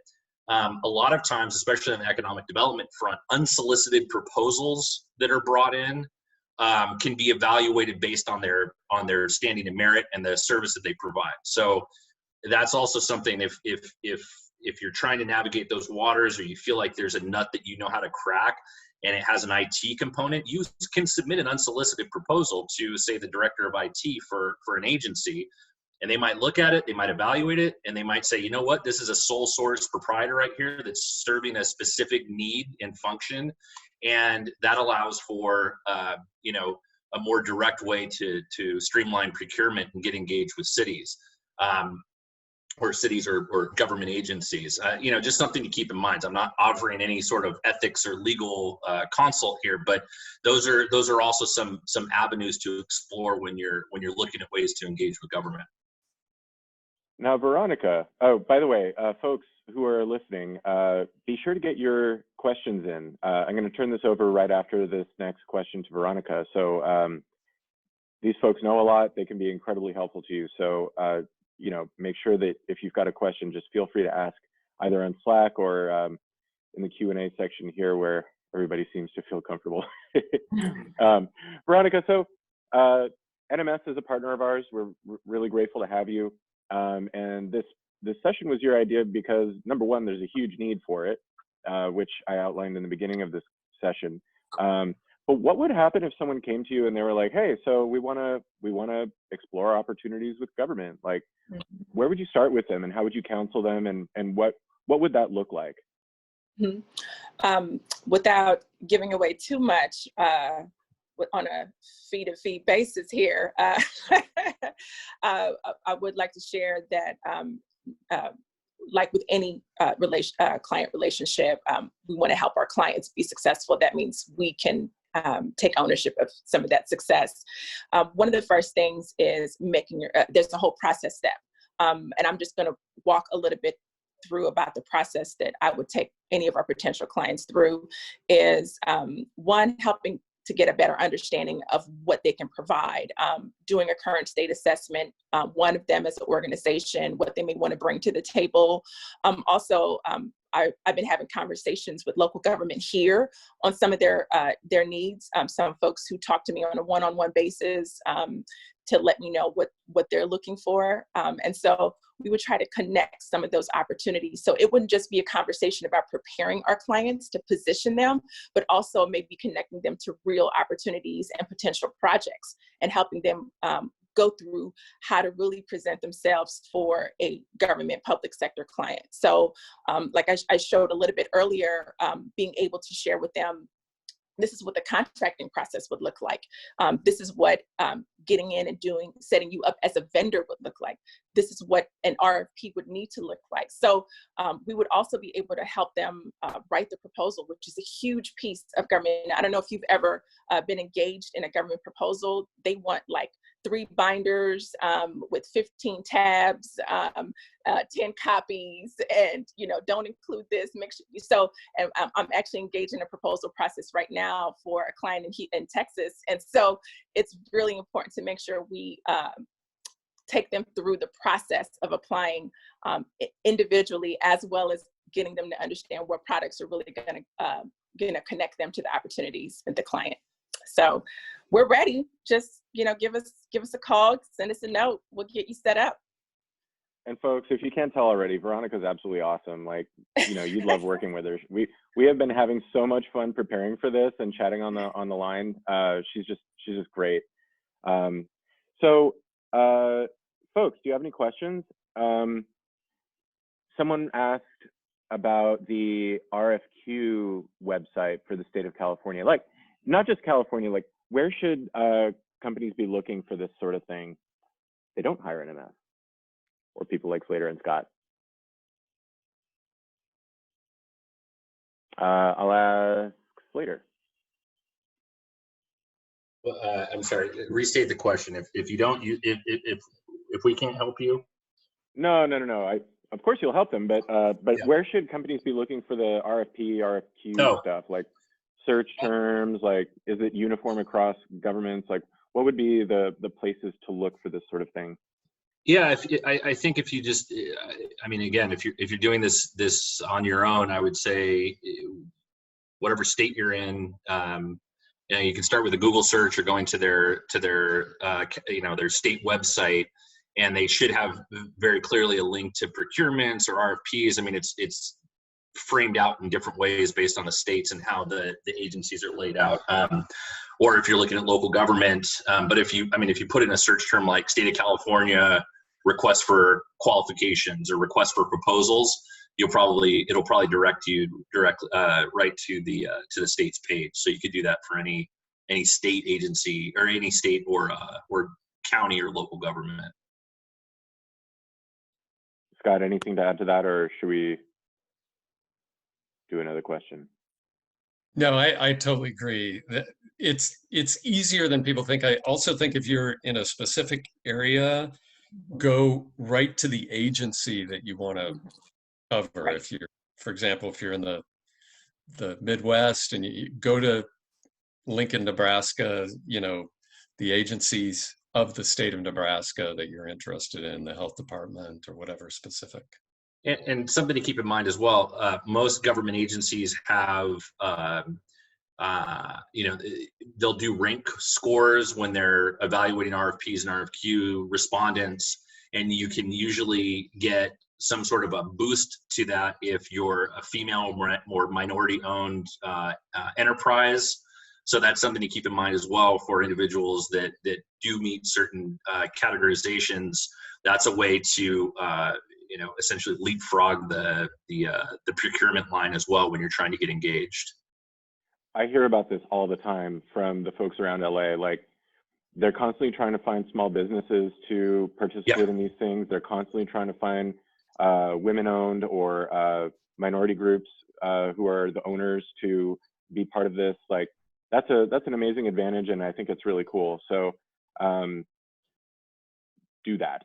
a lot of times, especially on the economic development front, unsolicited proposals that are brought in can be evaluated based on their standing and merit and the service that they provide. So that's also something, if you're trying to navigate those waters, or you feel like there's a nut that you know how to crack and it has an IT component, you can submit an unsolicited proposal to, say, the director of IT for an agency, and they might look at it, they might evaluate it, and they might say, you know what, this is a sole source proprietor right here that's serving a specific need and function, and that allows for you know, a more direct way to streamline procurement and get engaged with cities. Or cities or government agencies. You know, just something to keep in mind. I'm not offering any sort of ethics or legal consult here, but those are also some avenues to explore when you're looking at ways to engage with government. Now, Veronica, oh, by the way, folks who are listening, be sure to get your questions in. I'm going to turn this over right after this next question to Veronica. So these folks know a lot. They can be incredibly helpful to you. So you know, make sure that if you've got a question, just feel free to ask either on Slack or in the Q&A section here, where everybody seems to feel comfortable. Veronica, so NMS is a partner of ours. We're really grateful to have you. And this session was your idea because, number one, there's a huge need for it, which I outlined in the beginning of this session. But what would happen if someone came to you and they were like, hey, so we want to explore opportunities with government? Like, where would you start with them, and how would you counsel them, and what would that look like? Without giving away too much on a feed-to-feed basis here, I would like to share that like with any client relationship, we want to help our clients be successful. That means we can take ownership of some of that success. One of the first things is making there's a whole process step. And I'm just going to walk a little bit through about the process that I would take any of our potential clients through. Is one, helping to get a better understanding of what they can provide, doing a current state assessment, one of them as an organization, what they may want to bring to the table. Also, I've been having conversations with local government here on some of their needs. Some folks who talk to me on a one-on-one basis to let me know what they're looking for. And so we would try to connect some of those opportunities. So it wouldn't just be a conversation about preparing our clients to position them, but also maybe connecting them to real opportunities and potential projects, and helping them go through how to really present themselves for a government public sector client. So like I showed a little bit earlier, being able to share with them, this is what the contracting process would look like. This is what getting in and setting you up as a vendor would look like. This is what an RFP would need to look like. So we would also be able to help them write the proposal, which is a huge piece of government. I don't know if you've ever been engaged in a government proposal. They want like 3 binders with 15 tabs, 10 copies, and don't include this. Make sure so. And I'm actually engaged in a proposal process right now for a client in Texas, and so it's really important to make sure we take them through the process of applying individually, as well as getting them to understand what products are really going to connect them to the opportunities and the client. So we're ready. Just, give us a call, send us a note. We'll get you set up. And folks, if you can't tell already, Veronica's absolutely awesome. Like, you'd love working with her. We have been having so much fun preparing for this and chatting on the line. She's just great. So, folks, do you have any questions? Someone asked about the RFQ website for the state of California. Like, not just California, like, where should companies be looking for this sort of thing? They don't hire an MS. Or people like Slater and Scott. I'll ask Slater. Well, I'm sorry. Restate the question. If you don't, if we can't help you. No. Of course you'll help them, but yeah. Where should companies be looking for the RFP, RFQ stuff? Like search terms. Like, is it uniform across governments? Like, what would be the places to look for this sort of thing? Yeah, I think if you just, I mean, again, if you're doing this on your own, I would say whatever state you're in, you can start with a Google search or going to their their state website, and they should have very clearly a link to procurements or RFPs. I mean, it's framed out in different ways based on the states and how the agencies are laid out. Or if you're looking at local government, but if you put in a search term like state of California, request for qualifications or request for proposals, it'll probably direct you right to the state's page. So you could do that for any state agency or any state or county or local government. Scott, anything to add to that, or should we do another question? No, I totally agree. It's easier than people think. I also think if you're in a specific area, go right to the agency that you want to cover. Right. If you're, for example, if you're in the Midwest and you go to Lincoln, Nebraska, the agencies of the state of Nebraska that you're interested in, the health department or whatever specific. And something to keep in mind as well, most government agencies have, they'll do rank scores when they're evaluating RFPs and RFQ respondents, and you can usually get some sort of a boost to that if you're a female or minority-owned enterprise. So that's something to keep in mind as well for individuals that do meet certain categorizations. That's a way to essentially leapfrog the procurement line as well when you're trying to get engaged. I hear about this all the time from the folks around LA. Like, they're constantly trying to find small businesses to participate in these things. They're constantly trying to find women-owned or minority groups who are the owners to be part of this. Like, that's an amazing advantage, and I think it's really cool. So do that.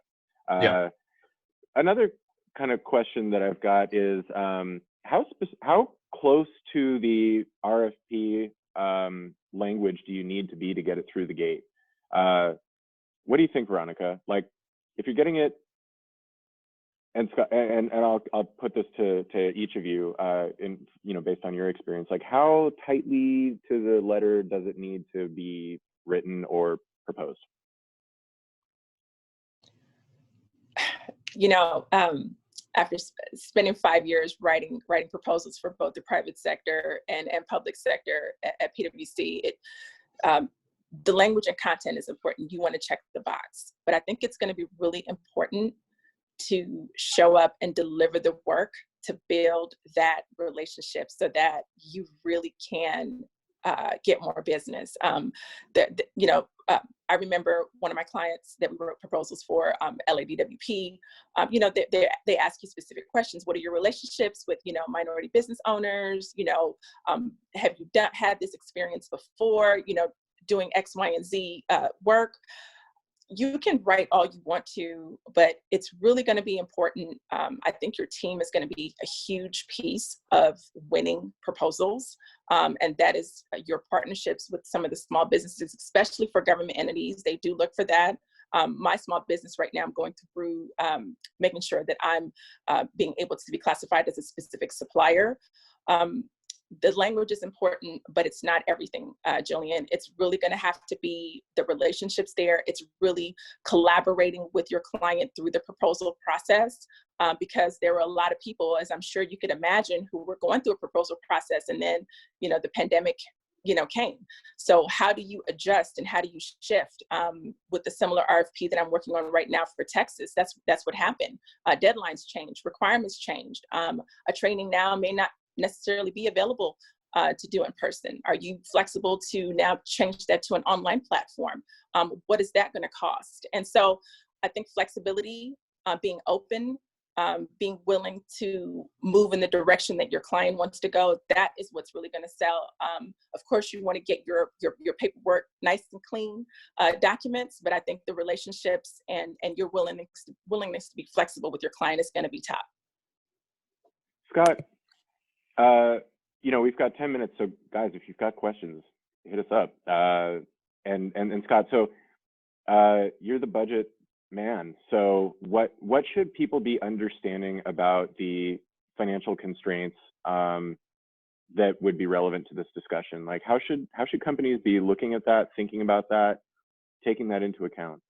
Another kind of question that I've got is how close to the RFP language do you need to be to get it through the gate? What do you think, Veronica? Like, if you're getting it, and Scott, and I'll put this to each of you, based on your experience, like, how tightly to the letter does it need to be written or proposed? After spending 5 years writing proposals for both the private sector and public sector at PwC, the language and content is important. You want to check the box, but I think it's going to be really important to show up and deliver the work to build that relationship so that you really can get more business. I remember one of my clients that we wrote proposals for, LADWP, they ask you specific questions. What are your relationships with, minority business owners? Have you had this experience before, doing X, Y, and Z work? You can write all you want to, but it's really going to be important. I think your team is going to be a huge piece of winning proposals. And that is your partnerships with some of the small businesses, especially for government entities. They do look for that. My small business right now, I'm going through making sure that I'm being able to be classified as a specific supplier. the language is important, but it's not everything, Jillian. It's really going to have to be the relationships there. It's really collaborating with your client through the proposal process, because there were a lot of people, as I'm sure you could imagine, who were going through a proposal process, and then, the pandemic, came. So how do you adjust and how do you shift? With the similar RFP that I'm working on right now for Texas, that's what happened. Deadlines changed, requirements changed. A training now may not necessarily be available to do in person. Are you flexible to now change that to an online platform? What is that going to cost? And so I think flexibility, being open, being willing to move in the direction that your client wants to go, that is what's really going to sell. Of course, you want to get your paperwork nice and clean, documents, but I think the relationships and your willingness to be flexible with your client is going to be top. Scott, we've got 10 minutes, so guys, if you've got questions, hit us up. And Scott, so you're the budget man. So what should people be understanding about the financial constraints that would be relevant to this discussion? Like, how should companies be looking at that, thinking about that, taking that into account?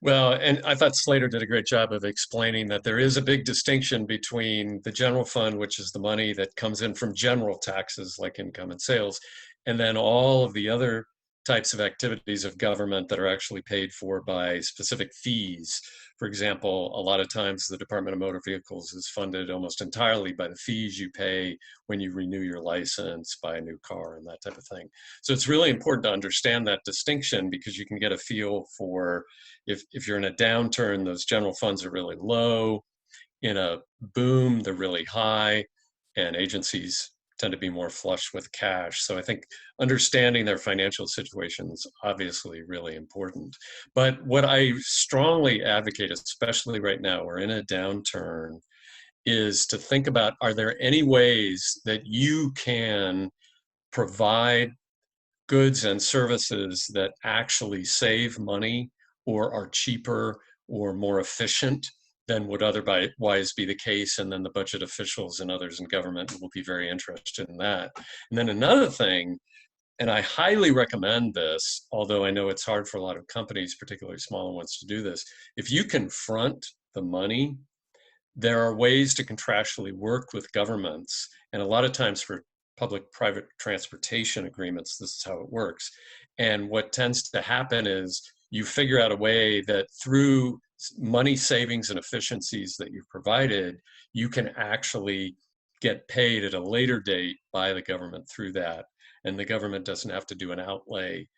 Well, and I thought Slater did a great job of explaining that there is a big distinction between the general fund, which is the money that comes in from general taxes like income and sales, and then all of the other types of activities of government that are actually paid for by specific fees. For example, a lot of times the Department of Motor Vehicles is funded almost entirely by the fees you pay when you renew your license, buy a new car, and that type of thing. So it's really important to understand that distinction, because you can get a feel for if you're in a downturn, those general funds are really low. In a boom, they're really high, and agencies tend to be more flush with cash. So I think understanding their financial situation is obviously really important. But what I strongly advocate, especially right now, we're in a downturn, is to think about, are there any ways that you can provide goods and services that actually save money or are cheaper or more efficient than would otherwise be the case? And then the budget officials and others in government will be very interested in that. And then another thing, and I highly recommend this, although I know it's hard for a lot of companies, particularly smaller ones, to do this. If you can front the money, there are ways to contractually work with governments. And a lot of times for public-private transportation agreements, this is how it works. And what tends to happen is you figure out a way that through money savings and efficiencies that you've provided, you can actually get paid at a later date by the government through that. And the government doesn't have to do an outlay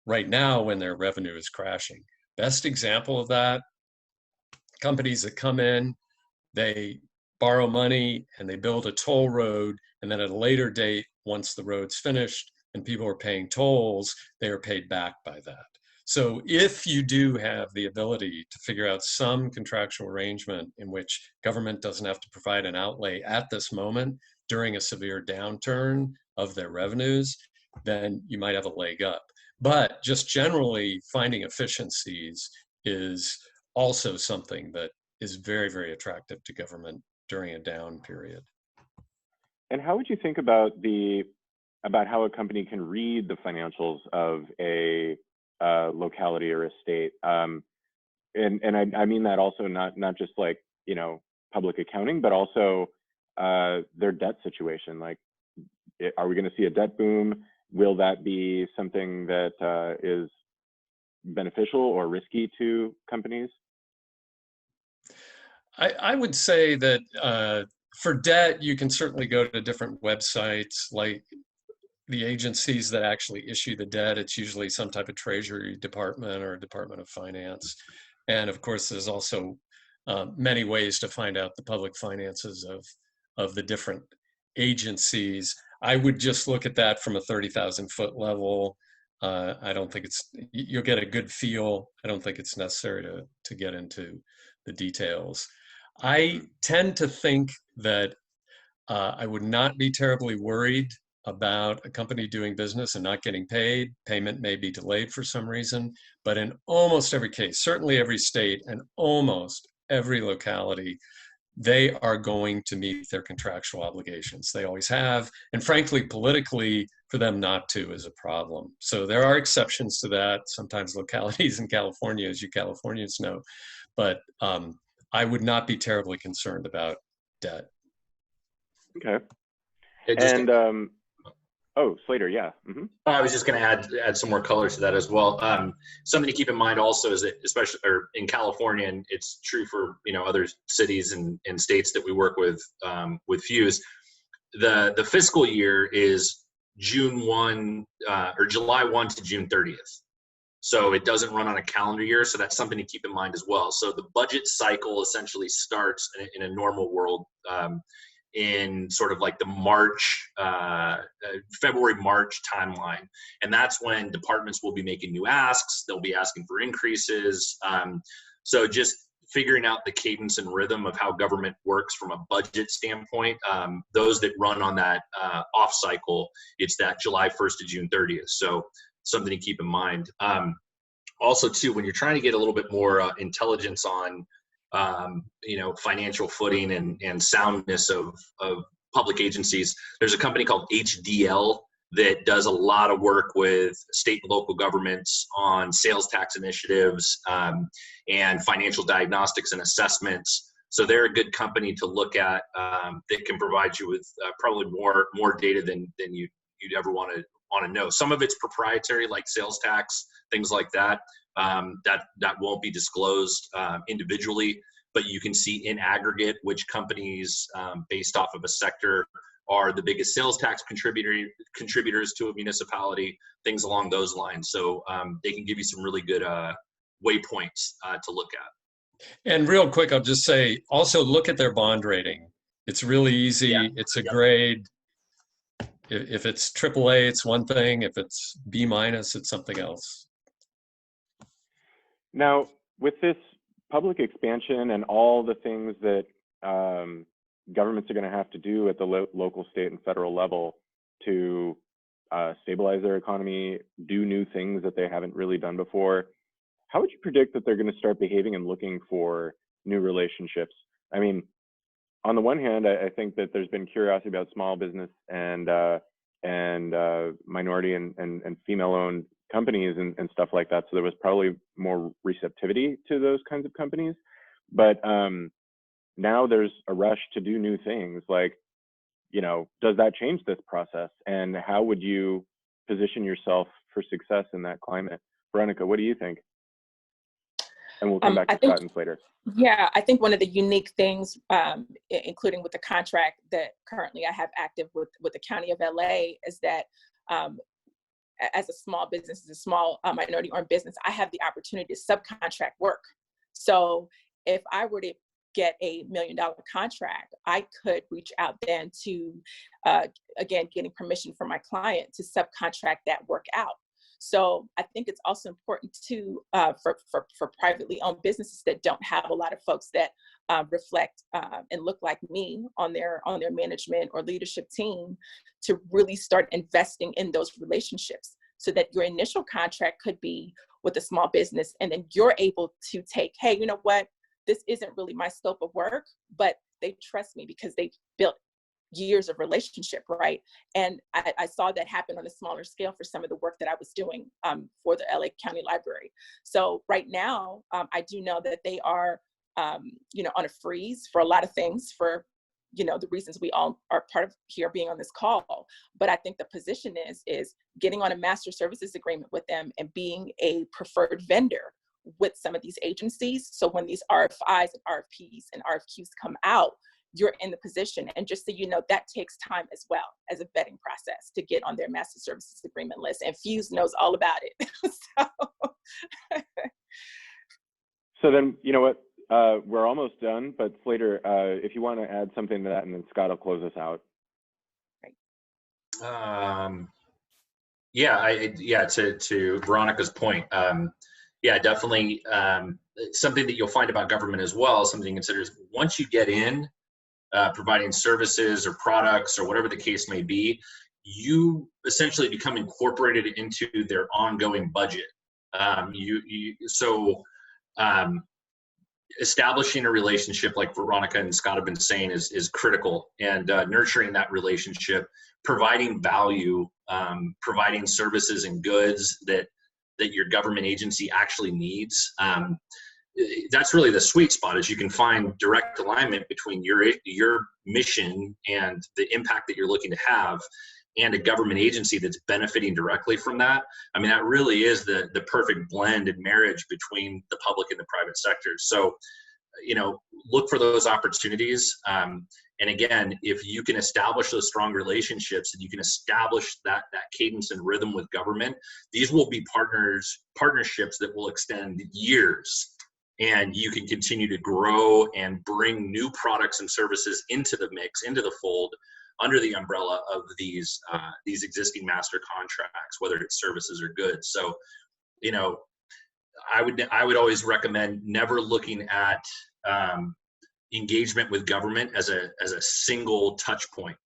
right now when their revenue is crashing. Best example of that, companies that come in, they borrow money and they build a toll road, and then at a later date, once the road's finished and people are paying tolls, they are paid back by that. So if you do have the ability to figure out some contractual arrangement in which government doesn't have to provide an outlay at this moment during a severe downturn of their revenues, then you might have a leg up. But just generally finding efficiencies is also something that is very, very attractive to government during a down period. And how would you think about how a company can read the financials of a locality or a state? And I mean that also not just like, public accounting, but also their debt situation. Like, are we going to see a debt boom? Will that be something that is beneficial or risky to companies? I would say that for debt, you can certainly go to different websites like the agencies that actually issue the debt. It's usually some type of Treasury Department or a Department of Finance. And of course, there's also many ways to find out the public finances of the different agencies. I would just look at that from a 30,000-foot level. I don't think you'll get a good feel. I don't think it's necessary to get into the details. I tend to think that I would not be terribly worried about a company doing business and not getting paid. Payment may be delayed for some reason, but in almost every case, certainly every state and almost every locality, they are going to meet their contractual obligations. They always have. And frankly, politically, for them not to is a problem. So there are exceptions to that. Sometimes localities in California, as you Californians know, but I would not be terribly concerned about debt. Okay. And oh, Slater, yeah. Mm-hmm. I was just going to add some more color to that as well. Something to keep in mind also is that, especially in California, and it's true for other cities and states that we work with Fuse, the fiscal year is June 1 or July 1 to June 30th. So it doesn't run on a calendar year. So that's something to keep in mind as well. So the budget cycle essentially starts in a normal world in sort of like the February-March timeline. And that's when departments will be making new asks. They'll be asking for increases. So just figuring out the cadence and rhythm of how government works from a budget standpoint. Those that run on that off cycle, it's that July 1st to June 30th. So something to keep in mind. Also too, when you're trying to get a little bit more intelligence on financial footing and soundness of public agencies, there's a company called HDL that does a lot of work with state and local governments on sales tax initiatives and financial diagnostics and assessments. So they're a good company to look at that can provide you with probably more data than you'd ever want to know. Some of it's proprietary, like sales tax, things like that. That won't be disclosed individually, but you can see in aggregate which companies based off of a sector are the biggest sales tax contributors to a municipality, things along those lines. So they can give you some really good waypoints to look at. And real quick, I'll just say, also look at their bond rating. It's really easy. Yeah. It's a grade. If it's AAA, it's one thing. If it's B-, it's something else. Now, with this public expansion and all the things that governments are going to have to do at the local, state, and federal level to stabilize their economy, do new things that they haven't really done before, how would you predict that they're going to start behaving and looking for new relationships? I mean, on the one hand, I think that there's been curiosity about small business and minority and female-owned companies and stuff like that. So there was probably more receptivity to those kinds of companies. But now there's a rush to do new things. Like, does that change this process? And how would you position yourself for success in that climate? Veronica, what do you think? And we'll come back to Scott and Slater. Yeah, I think one of the unique things, including with the contract that currently I have active with the County of LA, is that as a small business, as a small minority-owned business, I have the opportunity to subcontract work. So if I were to get a $1 million contract, I could reach out then to, again, getting permission from my client to subcontract that work out. So I think it's also important to for privately owned businesses that don't have a lot of folks that reflect and look like me on their management or leadership team to really start investing in those relationships, so that your initial contract could be with a small business, and then you're able to take, hey, you know what, this isn't really my scope of work, but they trust me because they've built years of relationship, right? And I saw that happen on a smaller scale for some of the work that I was doing for the LA County Library. So right now, I do know that they are, on a freeze for a lot of things, for, the reasons we all are part of here being on this call. But I think the position is getting on a master services agreement with them and being a preferred vendor with some of these agencies. So when these RFIs and RFPs and RFQs come out, you're in the position. And just so you know, that takes time as well as a vetting process to get on their master services agreement list. And Fuse knows all about it. So then, you know what, we're almost done, but Slater, if you want to add something to that, and then Scott will close us out. To Veronica's point, definitely something that you'll find about government as well, something to consider is once you get in, providing services or products or whatever the case may be, you essentially become incorporated into their ongoing budget. establishing a relationship, like Veronica and Scott have been saying, is critical, and nurturing that relationship, providing value, providing services and goods that your government agency actually needs. That's really the sweet spot, is you can find direct alignment between your mission and the impact that you're looking to have, and a government agency that's benefiting directly from that. I mean, that really is the perfect blend and marriage between the public and the private sector. So, look for those opportunities. And again, if you can establish those strong relationships and you can establish that cadence and rhythm with government, these will be partnerships that will extend years. And you can continue to grow and bring new products and services into the mix, into the fold, under the umbrella of these existing master contracts, whether it's services or goods. So, I would always recommend never looking at engagement with government as a single touch point.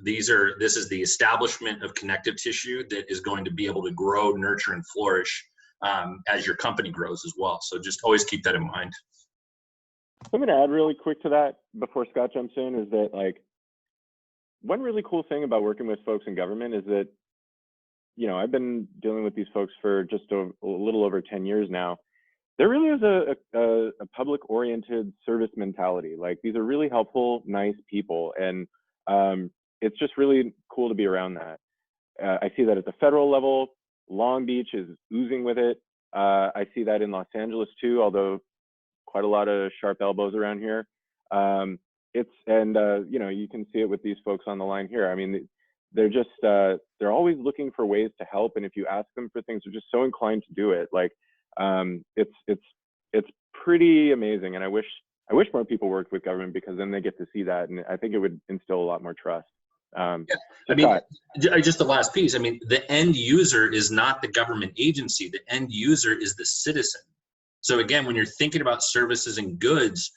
This is the establishment of connective tissue that is going to be able to grow, nurture, and flourish as your company grows as well. So just always keep that in mind. I'm going to add really quick to that before Scott jumps in, is that, like, one really cool thing about working with folks in government is that, I've been dealing with these folks for just a little over 10 years now. There really is a public-oriented service mentality. Like, these are really helpful, nice people, and it's just really cool to be around that. I see that at the federal level. Long Beach is oozing with it. I see that in Los Angeles too, although quite a lot of sharp elbows around here. You can see it with these folks on the line here. I mean, they're just they're always looking for ways to help, and if you ask them for things, they're just so inclined to do it. Like, it's pretty amazing, and I wish more people worked with government, because then they get to see that, and I think it would instill a lot more trust. Just the last piece. I mean, the end user is not the government agency. The end user is the citizen. So again, when you're thinking about services and goods,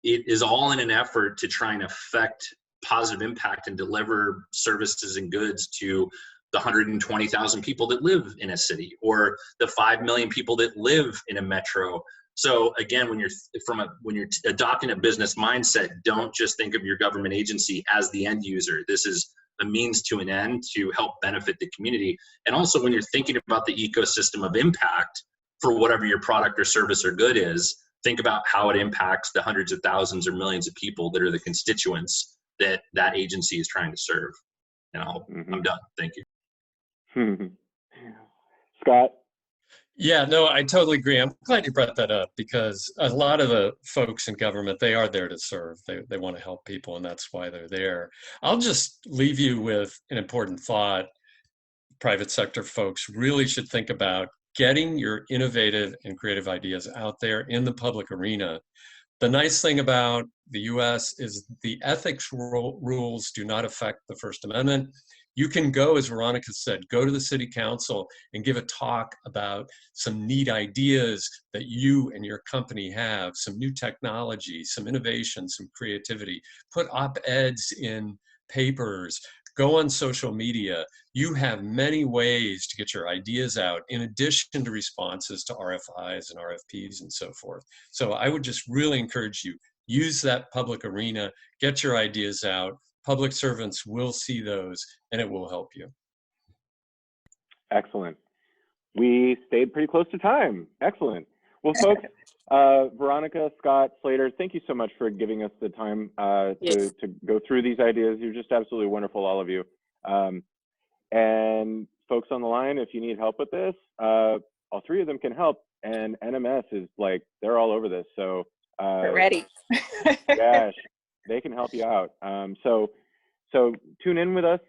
it is all in an effort to try and affect positive impact and deliver services and goods to the 120,000 people that live in a city, or the 5 million people that live in a metro. So again, when you're adopting a business mindset, don't just think of your government agency as the end user. This is a means to an end to help benefit the community. And also, when you're thinking about the ecosystem of impact for whatever your product or service or good is, think about how it impacts the hundreds of thousands or millions of people that are the constituents that agency is trying to serve. And I'm done. Thank you. Scott? Yeah, no, I totally agree. I'm glad you brought that up, because a lot of the folks in government, they are there to serve. They want to help people, and that's why they're there. I'll just leave you with an important thought. Private sector folks really should think about getting your innovative and creative ideas out there in the public arena. The nice thing about the US is the ethics rules do not affect the First Amendment. You can go, as Veronica said, go to the city council and give a talk about some neat ideas that you and your company have, some new technology, some innovation, some creativity. Put op-eds in papers, go on social media. You have many ways to get your ideas out, in addition to responses to RFIs and RFPs and so forth. So I would just really encourage you, use that public arena, get your ideas out. Public servants will see those, and it will help you. Excellent. We stayed pretty close to time. Excellent. Well, folks, Veronica, Scott, Slater, thank you so much for giving us the time to go through these ideas. You're just absolutely wonderful, all of you. And folks on the line, if you need help with this, all three of them can help. And NMS is like, they're all over this. So we're ready. Gosh, they can help you out. So tune in with us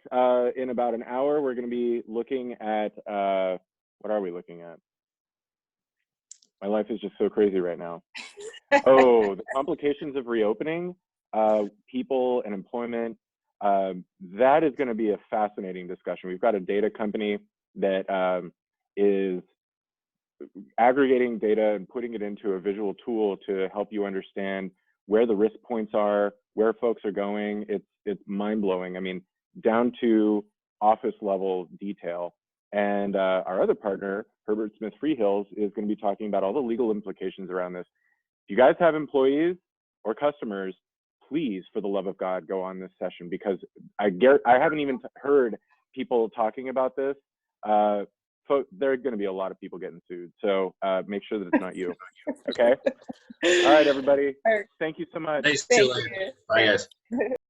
in about an hour. We're going to be looking at, what are we looking at? My life is just so crazy right now. Oh, the complications of reopening, people and employment. That is going to be a fascinating discussion. We've got a data company that is aggregating data and putting it into a visual tool to help you understand where the risk points are, where folks are going. It's mind-blowing. I mean, down to office level detail. And our other partner, Herbert Smith Freehills, is going to be talking about all the legal implications around this. you guys have employees or customers, please, for the love of God, go on this session, because I haven't even heard people talking about this. So there are going to be a lot of people getting sued. So make sure that it's not you. Okay. All right, everybody. Thank you so much. Thanks, Julian. Bye, guys.